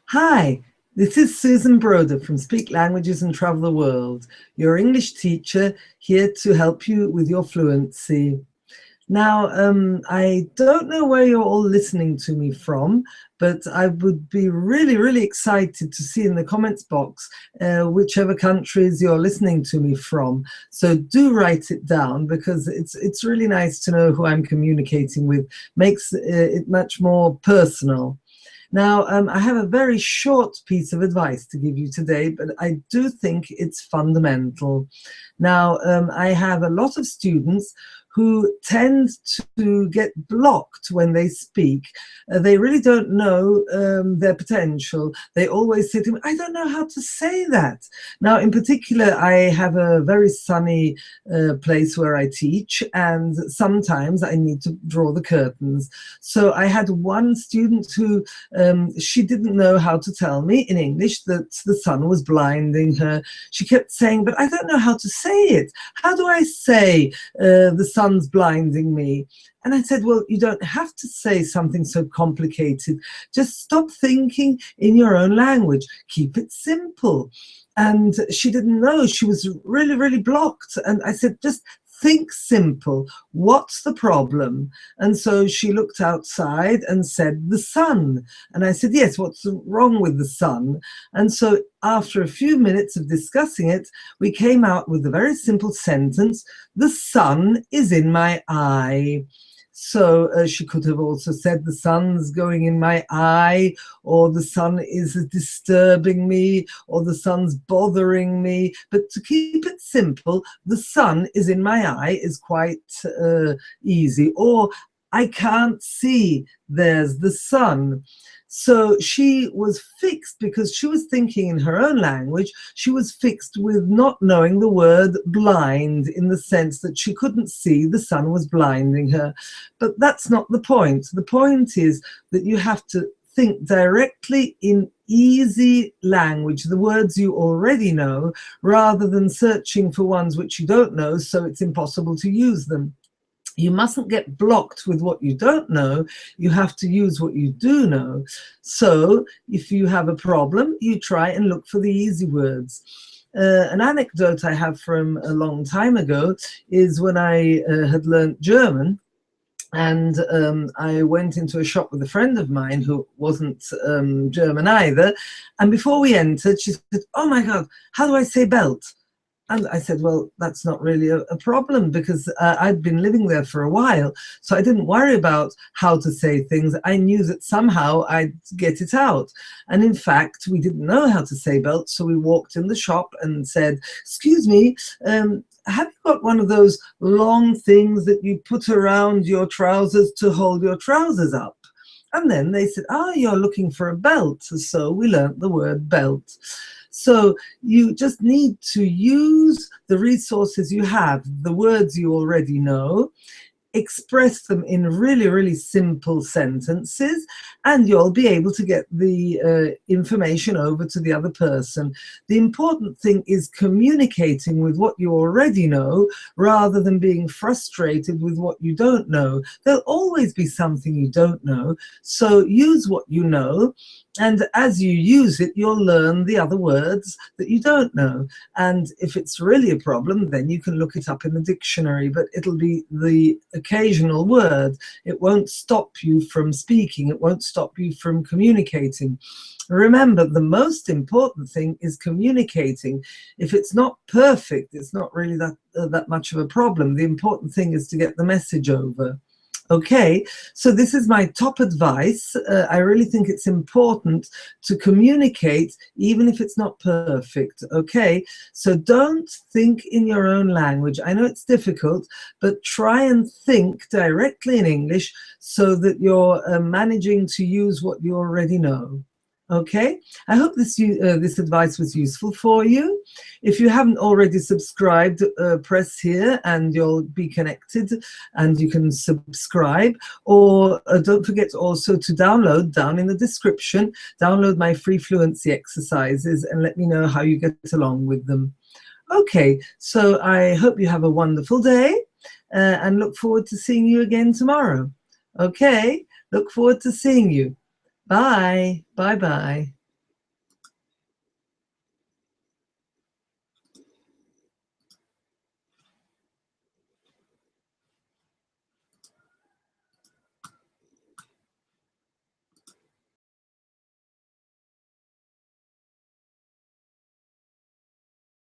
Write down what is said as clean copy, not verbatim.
Hi, this is Susan Broder from Speak Languages and Travel the World, your English teacher here to help you with your fluency. Now, I don't know where you're all listening to me from, but I would be really excited to see in the comments box whichever countries you're listening to me from. So do write it down, because it's really nice to know who I'm communicating with. Makes it much more personal. Now, I have a very short piece of advice to give you today, but I do think it's fundamental. Now, I have a lot of students who tend to get blocked when they speak. They really don't know their potential. They always say to me, I don't know how to say that. Now, in particular, I have a very sunny place where I teach, and sometimes I need to draw the curtains. So I had one student who, she didn't know how to tell me in English that the sun was blinding her. She kept saying, but I don't know how to say it. How do I say the sun's blinding me? And I said, well, you don't have to say something so complicated. Just stop thinking in your own language. Keep it simple. And she didn't know. She was really blocked. And I said, just think simple. What's the problem? And so she looked outside and said, the sun. And I said, yes, what's wrong with the sun? And so after a few minutes of discussing it, we came out with a very simple sentence: the sun is in my eye. So she could have also said, the sun's going in my eye, or the sun is disturbing me, or the sun's bothering me. But to keep it simple, the sun is in my eye is quite easy. Or I can't see, there's the sun. So she was fixed because she was thinking in her own language. She was fixed with not knowing the word blind, in the sense that she couldn't see the sun was blinding her. But that's not the point. The point is that you have to think directly in easy language, the words you already know, rather than searching for ones which you don't know, so it's impossible to use them. You mustn't get blocked with what you don't know. You have to use what you do know. So if you have a problem, you try and look for the easy words. An anecdote I have from a long time ago is when I had learnt German. And I went into a shop with a friend of mine who wasn't German either. And before we entered, she said, oh my God, how do I say belt? And I said, well, that's not really a problem, because I'd been living there for a while. So I didn't worry about how to say things. I knew that somehow I'd get it out. And in fact, we didn't know how to say belt. So we walked in the shop and said, excuse me, have you got one of those long things that you put around your trousers to hold your trousers up? And then they said, oh, you're looking for a belt. So we learnt the word belt. So you just need to use the resources you have, the words you already know, express them in really simple sentences, and you'll be able to get the information over to the other person. The important thing is communicating with what you already know, rather than being frustrated with what you don't know. There'll always be something you don't know, so use what you know. And as you use it, you'll learn the other words that you don't know. And if it's really a problem, then you can look it up in the dictionary, but it'll be the occasional word. It won't stop you from speaking. It won't stop you from communicating. Remember, the most important thing is communicating. If it's not perfect, it's not really that much of a problem. The important thing is to get the message over. Okay, so this is my top advice. I really think it's important to communicate, even if it's not perfect. Okay, so don't think in your own language. I know it's difficult, but try and think directly in English so that you're managing to use what you already know. Okay, I hope this advice was useful for you. If you haven't already subscribed, press here and you'll be connected and you can subscribe. Or don't forget also to download, down in the description, download my free fluency exercises and let me know how you get along with them. Okay, so I hope you have a wonderful day and look forward to seeing you again tomorrow. Okay, look forward to seeing you. Bye. Bye-bye.